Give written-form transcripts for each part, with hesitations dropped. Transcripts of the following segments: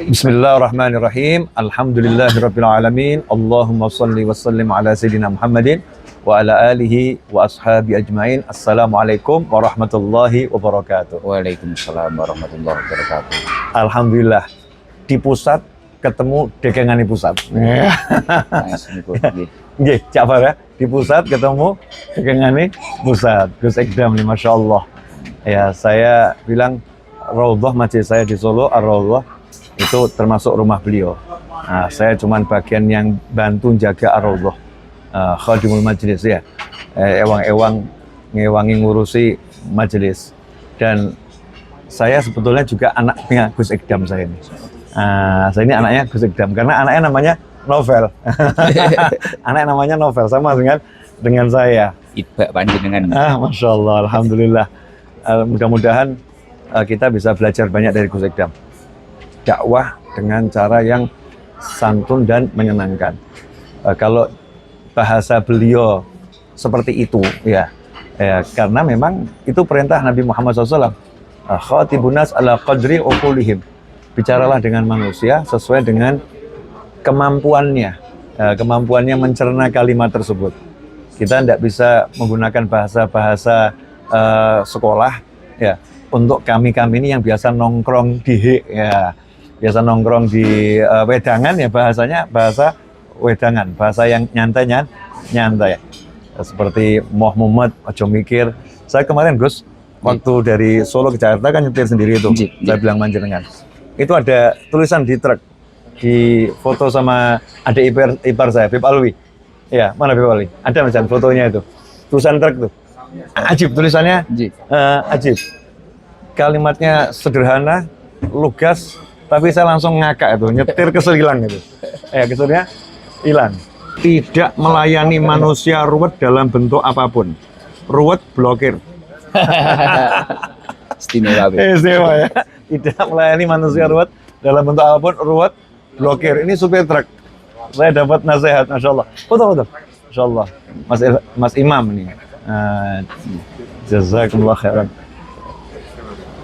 Bismillahirrahmanirrahim. Alhamdulillahirabbil alamin. Allahumma shalli wa sallim ala sayyidina Muhammadin wa ala alihi wa ashabi ajmain. Assalamualaikum warahmatullahi wabarakatuh. Waalaikumsalam warahmatullahi wabarakatuh. Alhamdulillah di pusat ketemu dekengane pusat. Nggih, Ja'far ya. Di pusat ketemu dekengane pusat. Gus Ekdam nih, Masya Allah. Ya, saya bilang Raudhah masjid saya di Solo, Ar-Raudhah itu termasuk rumah beliau. Nah, saya cuman bagian yang bantu jaga Ar-Raudhah, khadimul majlis ya, ngewangi ngurusi majelis. Dan saya sebetulnya juga anaknya Gus Ekdam saya ini. Saya ini anaknya Gus Ekdam karena anaknya namanya Novel. Anaknya namanya Novel sama dengan saya. Ibak panjenengan. Masya Allah, alhamdulillah. Mudah-mudahan kita bisa belajar banyak dari Gus Ekdam. Dakwah dengan cara yang santun dan menyenangkan. Kalau bahasa beliau seperti itu, ya, karena memang itu perintah Nabi Muhammad SAW. Khatibun nas ala qadri uqulihim. Bicaralah dengan manusia sesuai dengan kemampuannya, kemampuannya mencerna kalimat tersebut. Kita tidak bisa menggunakan bahasa-bahasa sekolah, ya. Untuk kami ini yang biasa nongkrong di biasa nongkrong di wedangan ya, bahasanya bahasa wedangan, bahasa yang nyantai. Seperti Moh Muhammad, ojo mikir. Saya kemarin Gus, waktu dari Solo ke Jakarta kan nyetir sendiri itu. Saya bilang manjenengan. Itu ada tulisan di truk, di foto sama adik ipar saya, Bib Alwi. Ya, mana Bib Alwi? Ada macam fotonya itu. Tulisan truk tuh. Ajib tulisannya. Ajib. Kalimatnya sederhana, lugas, tapi saya langsung ngakak itu, nyetir kesel hilang itu. Keselnya hilang. Tidak melayani manusia ruwet dalam bentuk apapun. Ruwet blokir. Istimewa. Istimewa ya. Tidak melayani manusia ruwet dalam bentuk apapun, ruwet blokir. Ini supir truk. Saya dapat nasihat, Masya Allah. Betul. Masya Allah. Mas Imam ini. Jazakumullah khairan.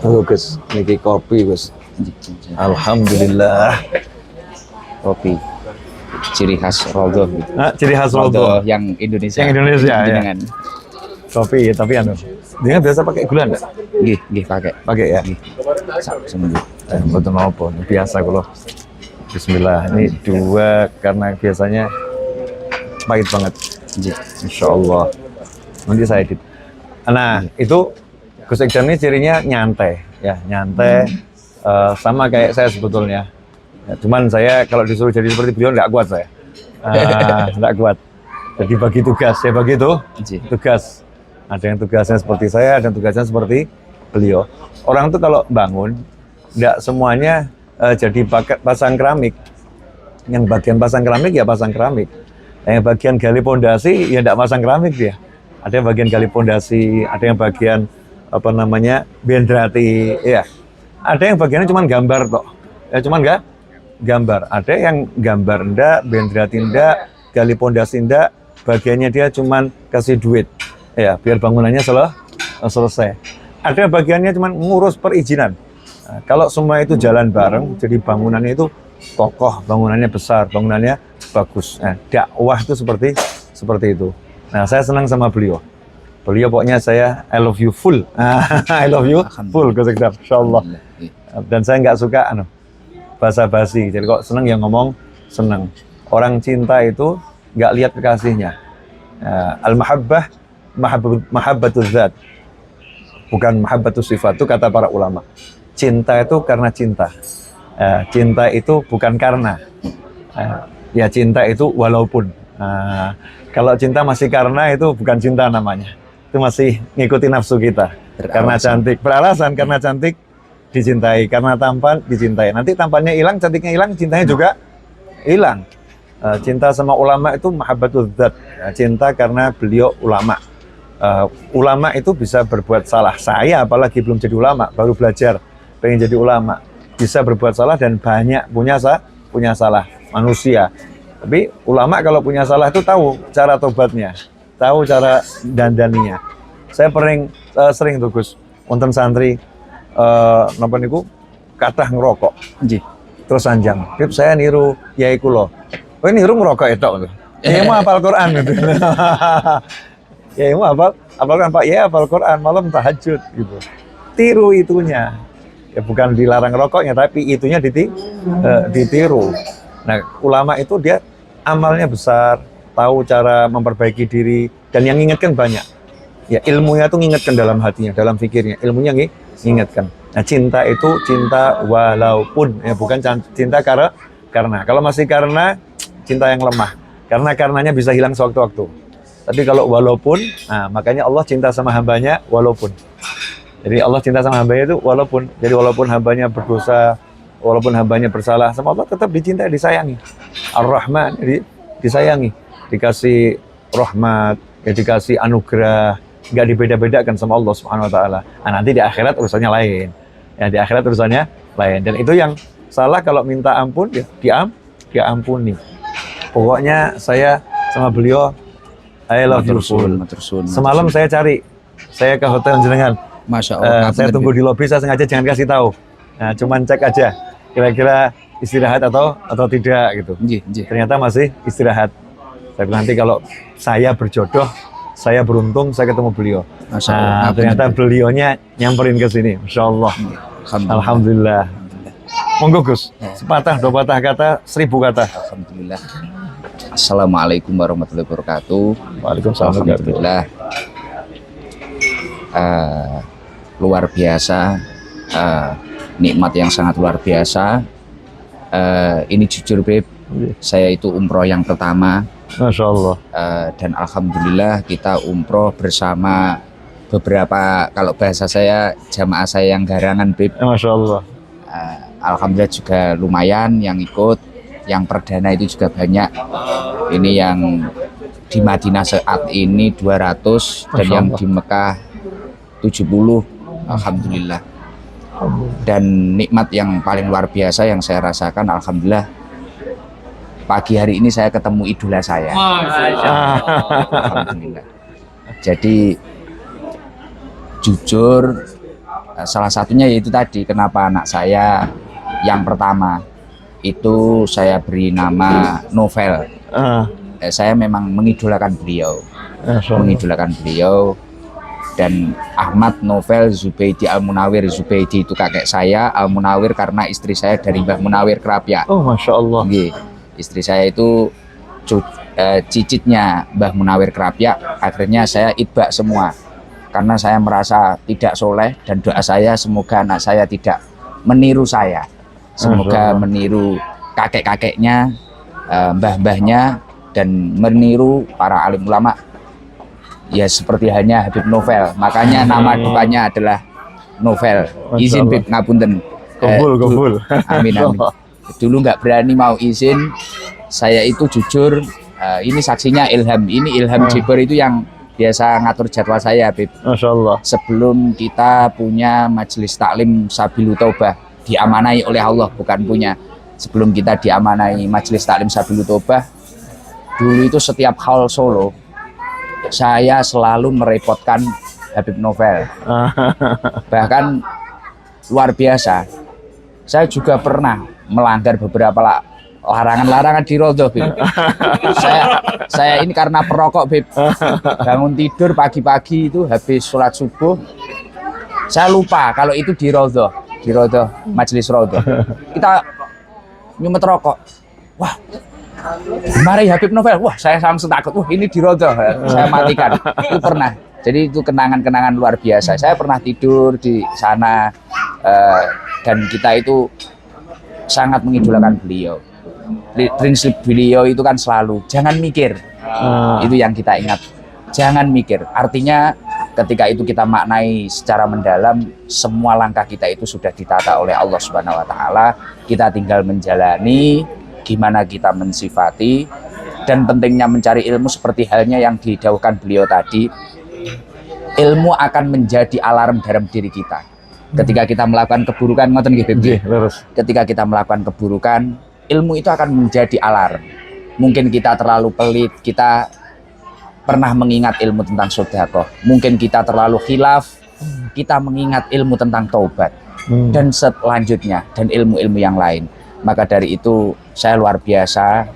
Gus, niki kopi Gus. Alhamdulillah. Kopi. Ciri khas Raudhah gitu. Ciri khas Raudhah yang Indonesia. Yang Indonesia ya. Dengan kopi tapi dengan biasa pakai gula enggak? Nggih, pakai. Pakai ya. Nggih. Seminggu. Mboten napa, biasa kula. Bismillah. Ini dua karena biasanya pahit banget. Insyaallah. Nanti saya edit. Nah, itu Gus Ekdam ini cirinya nyantai, ya nyantai, sama kayak saya sebetulnya. Ya, cuman saya kalau disuruh jadi seperti beliau nggak kuat saya, nggak kuat. Jadi bagi tugas, saya bagi itu tugas. Ada yang tugasnya seperti saya, ada yang tugasnya seperti beliau. Orang tuh kalau bangun, nggak semuanya jadi pasang keramik. Yang bagian pasang keramik ya pasang keramik. Yang bagian gali pondasi ya nggak pasang keramik dia. Ada yang bagian gali pondasi, ada yang bagian benderati, ya. Ada yang bagiannya cuma gambar kok, ya cuman nggak gambar. Ada yang gambar ndak, benderati ndak, gali pondasi ndak, bagiannya dia cuma kasih duit, ya biar bangunannya selesai. Ada yang bagiannya cuma ngurus perizinan. Nah, kalau semua itu jalan bareng, jadi bangunannya itu kokoh, bangunannya besar, bangunannya bagus. Nah, dakwah itu seperti itu. Nah, saya senang sama beliau. Beliau pokoknya saya I love you full. I love you full Gus Ekdam, insyaallah. Dan saya nggak suka basa-basi. Jadi kok seneng yang ngomong seneng. Orang cinta itu nggak lihat kekasihnya. Al-mahabbah mahabbatul zat. Bukan mahabbatul sifat, itu kata para ulama. Cinta itu karena cinta. Cinta itu bukan karena. Ya cinta itu walaupun. Kalau cinta masih karena itu bukan cinta namanya. Itu masih ngikutin nafsu kita. Karena cantik, beralasan karena cantik dicintai, karena tampan dicintai. Nanti tampannya hilang, cantiknya hilang, cintanya juga hilang. Cinta sama ulama itu mahabbatul dzat. Cinta karena beliau ulama. Ulama itu bisa berbuat salah. Saya apalagi belum jadi ulama, baru belajar, pengen jadi ulama. Bisa berbuat salah dan banyak punya salah manusia. Tapi ulama kalau punya salah itu tahu cara tobatnya, tahu cara dandaninya. Saya sering tuh Gus, wonten santri napa niku kathah ngerokok. Nggih. Terus sanjang, Bib saya niru yai kula. Oh niru ngerokok itu. Yai mau hafal Quran gitu. Yai mau hafal Quran, Pak Yai hafal Quran malam tahajud gitu. Tiru itunya. Ya bukan dilarang rokoknya, tapi itunya ditiru. Nah, ulama itu dia amalnya besar, tahu cara memperbaiki diri, dan yang ngingetkan banyak. Ya ilmunya tuh ngingetkan dalam hatinya, dalam pikirnya, ilmunya ngingetkan. Nah cinta itu cinta walaupun, ya bukan cinta karena. Kalau masih karena, cinta yang lemah. Karenanya bisa hilang sewaktu-waktu. Tapi kalau walaupun, nah makanya Allah cinta sama hambanya walaupun. Jadi Allah cinta sama hambanya itu walaupun. Jadi walaupun hambanya berdosa, walaupun hambanya bersalah, sama Allah tetap dicintai, disayangi. Ar-Rahman, disayangi. Dikasih rahmat, ya dikasih anugerah. Nggak dibeda-bedakan sama Allah Subhanahu Wa Taala. Nah, nanti di akhirat urusannya lain. Ya di akhirat urusannya lain. Dan itu yang salah kalau minta ampun, ya diampuni. Pokoknya saya sama beliau, I love you full. Semalam saya cari, saya ke hotel jenengan. Masya Allah. Saya tunggu di lobi, saya sengaja jangan kasih tahu. Nah, cuman cek aja, kira-kira istirahat atau tidak gitu. Ternyata masih istirahat. Saya bilang nanti kalau saya berjodoh, saya beruntung, saya ketemu beliau. Masya Allah. Nah, ternyata beliaunya nyamperin ke sini. Masya Allah. Alhamdulillah. Monggo Gus, sepatah, dua patah kata, 1000 kata. Alhamdulillah. Assalamualaikum warahmatullahi wabarakatuh. Waalaikumsalam. Alhamdulillah. Luar biasa, nikmat yang sangat luar biasa. Ini jujur Beb, saya itu umroh yang pertama. Masya Allah. Dan alhamdulillah kita umroh bersama beberapa, kalau bahasa saya, jamaah saya yang garangan Beb. Masya Allah. Alhamdulillah juga lumayan yang ikut, yang perdana itu juga banyak. Ini yang di Madinah saat ini 200 dan yang di Mekah 70. Alhamdulillah. Dan nikmat yang paling luar biasa yang saya rasakan, alhamdulillah, pagi hari ini saya ketemu idola saya. Alhamdulillah. Jadi jujur, salah satunya yaitu tadi kenapa anak saya yang pertama itu saya beri nama Novel. Saya memang mengidolakan beliau, dan Ahmad Novel Zubaidi Al-Munawir. Zubaidi itu kakek saya, Al-Munawir karena istri saya dari Mbah Munawir Kerapia. Oh Masya Allah. Istri saya itu cicitnya Mbah Munawir Kerapia. Akhirnya saya itbak semua karena saya merasa tidak soleh, dan doa saya semoga anak saya tidak meniru saya, semoga meniru kakek-kakeknya, mbah-mbahnya, dan meniru para alim ulama. Ya seperti hanya Habib Novel, makanya nama depannya adalah Novel. Izin Bib ngapunten. Kabul. Amin. Dulu nggak berani mau izin. Saya itu jujur, ini saksinya Ilham. Ini Ilham Jiber itu yang biasa ngatur jadwal saya, Bib. Masya Allah. Sebelum kita punya majelis taklim Sabilu Taubah, diamanai oleh Allah, bukan punya. Sebelum kita diamanai majelis taklim Sabilu Taubah, dulu itu setiap haul Solo, saya selalu merepotkan Habib Novel. Bahkan luar biasa, saya juga pernah melanggar beberapa larangan-larangan di Rodoh, Bib. Saya ini karena perokok, Bib. Bangun tidur pagi-pagi itu habis sholat subuh, saya lupa kalau itu di Rodoh, majelis Rodoh. Kita nyumet rokok. Wah, mari Habib Novel. Wah, saya langsung takut. Wah, ini di Rodoh. Saya matikan. Itu pernah. Jadi itu kenangan-kenangan luar biasa. Saya pernah tidur di sana, dan kita itu sangat mengidolakan beliau. Prinsip beliau itu kan selalu jangan mikir. Itu yang kita ingat. Jangan mikir. Artinya ketika itu kita maknai secara mendalam, semua langkah kita itu sudah ditata oleh Allah Subhanahu wa taala. Kita tinggal menjalani, gimana kita mensifati, dan pentingnya mencari ilmu seperti halnya yang didahulukan beliau tadi. Ilmu akan menjadi alarm dalam diri kita. Ketika kita melakukan keburukan, ngoten nggih, Bib. Ketika kita melakukan keburukan, ilmu itu akan menjadi alarm. Mungkin kita terlalu pelit, kita pernah mengingat ilmu tentang sedekah. Mungkin kita terlalu khilaf, kita mengingat ilmu tentang taubat. dan selanjutnya, dan ilmu-ilmu yang lain. Maka dari itu saya luar biasa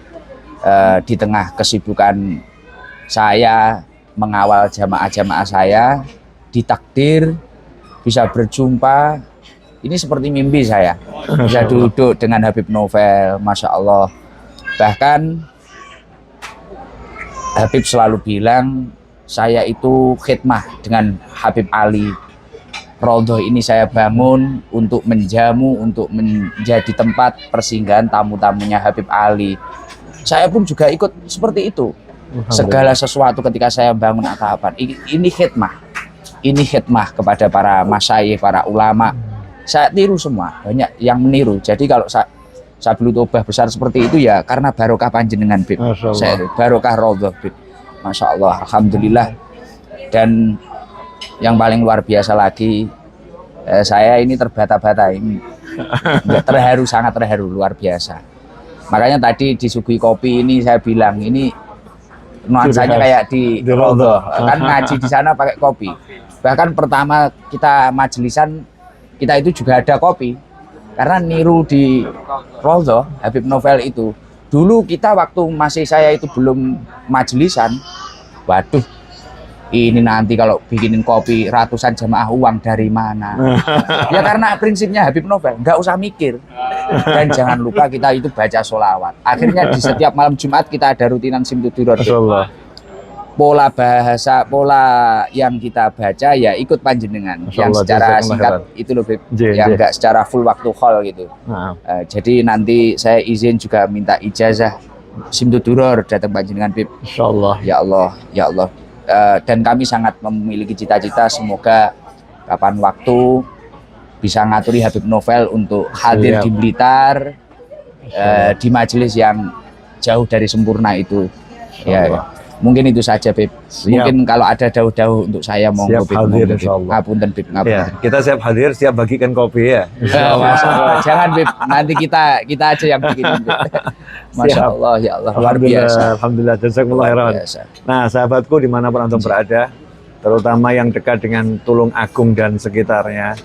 di tengah kesibukan saya mengawal jamaah-jamaah saya, ditakdir bisa berjumpa. Ini seperti mimpi saya, bisa duduk dengan Habib Novel, Masya Allah. Bahkan Habib selalu bilang, saya itu khidmah dengan Habib Ali. Raudhah ini saya bangun untuk menjamu, untuk menjadi tempat persinggahan tamu-tamunya Habib Ali. Saya pun juga ikut seperti itu. Segala sesuatu ketika saya bangun atapan, ini khidmah kepada para masyayikh, para ulama. Saya tiru semua, banyak yang meniru. Jadi kalau Sabilu Taubah besar seperti itu ya karena barokah panjenengan, Bib. Saya barokah Raudhah, Bib. Masya Allah, alhamdulillah. Dan yang paling luar biasa lagi, saya ini terbata-bata ini, terharu, sangat terharu, luar biasa. Makanya tadi disuguhi kopi ini saya bilang ini nuansanya kayak di Raudhah, kan ngaji di sana pakai kopi. Bahkan pertama kita majelisan, kita itu juga ada kopi karena niru di Raudhah Habib Novel itu. Dulu kita waktu masih saya itu belum majelisan, waduh, ini nanti kalau bikinin kopi ratusan jamaah uang dari mana? Ya karena prinsipnya Habib Novel, nggak usah mikir. Dan jangan lupa kita itu baca sholawat. Akhirnya di setiap malam Jumat kita ada rutinan Simtudurar. Pola bahasa, pola yang kita baca ya ikut panjenengan. Yang secara singkat itu loh, Beb. Yang nggak secara full waktu hall gitu. Jadi nanti saya izin juga minta ijazah Simtudurar datang panjenengan, Beb. Insyaallah. Ya Allah, ya Allah. Dan kami sangat memiliki cita-cita semoga kapan waktu bisa ngaturi Habib Novel untuk hadir di Blitar, di majelis yang jauh dari sempurna itu. Ya, mungkin itu saja, Bib. Mungkin kalau ada dauh-dauh untuk saya monggo, Bib. Ngapunten, Bib. Ya, kita siap hadir, siap bagikan kopi ya. Jangan, Bib. Nanti kita aja yang bikin, Bib. Masya Allah, ya Allah, luar biasa. Alhamdulillah, jazakumullah khairan. Nah, sahabatku dimanapun antum berada, terutama yang dekat dengan Tulung Agung dan sekitarnya,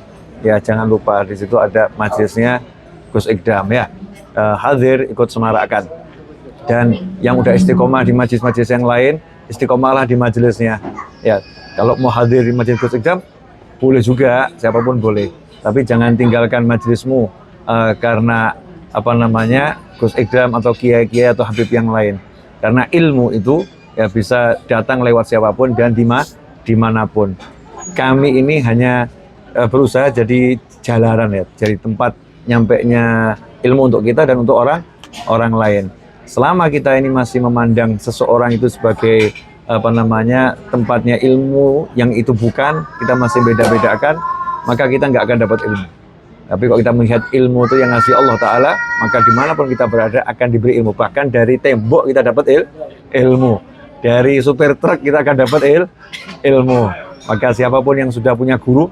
ya jangan lupa di situ ada majelisnya Gus Ikdam ya. Hadir, ikut semarakkan. Dan yang udah istiqomah di majelis-majelis yang lain, istiqomahlah di majelisnya. Ya, kalau mau hadir di majelis Gus Ikdam, boleh juga, siapapun boleh. Tapi jangan tinggalkan majelismu karena apa namanya Gus Ikdam atau kiai-kiai atau habib yang lain. Karena ilmu itu ya bisa datang lewat siapapun dan dimanapun. Kami ini hanya berusaha jadi jalanan ya, jadi tempat nyampainya ilmu untuk kita dan untuk orang lain. Selama kita ini masih memandang seseorang itu sebagai apa namanya tempatnya ilmu yang itu bukan, kita masih beda-bedakan, maka kita nggak akan dapat ilmu. Tapi kalau kita melihat ilmu itu yang ngasih Allah Ta'ala, maka dimanapun kita berada akan diberi ilmu. Bahkan dari tembok kita dapat ilmu. Dari supir truk kita akan dapat ilmu. Maka siapapun yang sudah punya guru,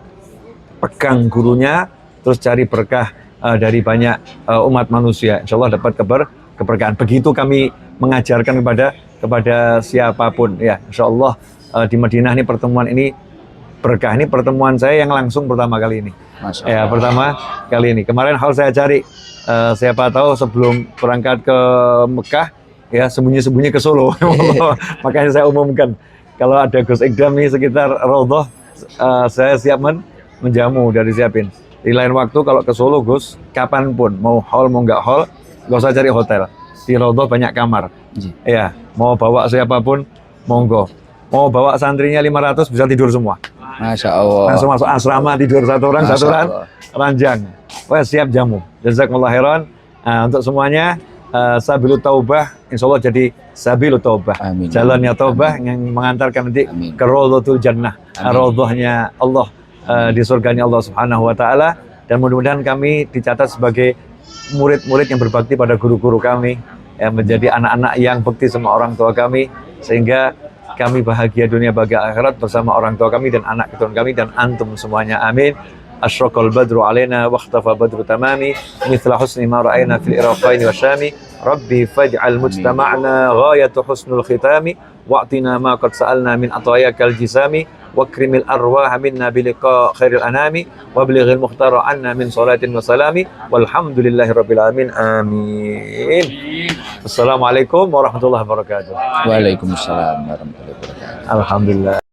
pegang gurunya, terus cari berkah dari banyak umat manusia. Insya Allah dapat keberkahan. Begitu kami mengajarkan kepada siapapun. Ya, Insya Allah di Madinah ini pertemuan ini berkah. Ini pertemuan saya yang langsung pertama kali ini. Ya, pertama kali ini. Kemarin hal saya cari, siapa tahu sebelum berangkat ke Mekah, ya sembunyi-sembunyi ke Solo. Makanya saya umumkan, kalau ada Gus Ikdam nih sekitar Raudhah, saya siap menjamu, dari siapin. Di lain waktu kalau ke Solo, Gus, kapanpun, mau hall, mau nggak hall, nggak usah cari hotel. Di Raudhah banyak kamar. Ya, mau bawa siapapun, monggo. Mau bawa santrinya 500, bisa tidur semua. Masya Allah. Langsung masuk asrama, tidur satu orang ranjang. Wah, siap jamu. Jazakumullah khairan. Untuk semuanya, Sabilu Taubah, insya Allah jadi Sabilu Taubah. Amin. Jalannya Taubah yang mengantarkan nanti ke Raudhatul Jannah. Raudhahnya Allah di surganya Allah Subhanahu wa Ta'ala. Dan mudah-mudahan kami dicatat sebagai murid-murid yang berbakti pada guru-guru kami, yang menjadi anak-anak yang bekti sama orang tua kami, sehingga kami bahagia dunia bahagia akhirat bersama orang tua kami dan anak keturunan kami dan antum semuanya. Amin. Asyraqal badru alaina wa ikhtafa badru tamami mithla husni ma ra'ayna fil iraqaini wa syami rabbi faj'al mujtama'na ghayatu husnul khitami wa'tina ma qad sa'alna min atayakal jisami wakrimil arwah minna biliqa khairil anami wa bilighil muhtara anna min salatin wa salami walhamdulillahi rabbil alamin amin. Assalamualaikum warahmatullahi wabarakatuh. Waalaikumsalam warahmatullahi wabarakatuh. Alhamdulillah.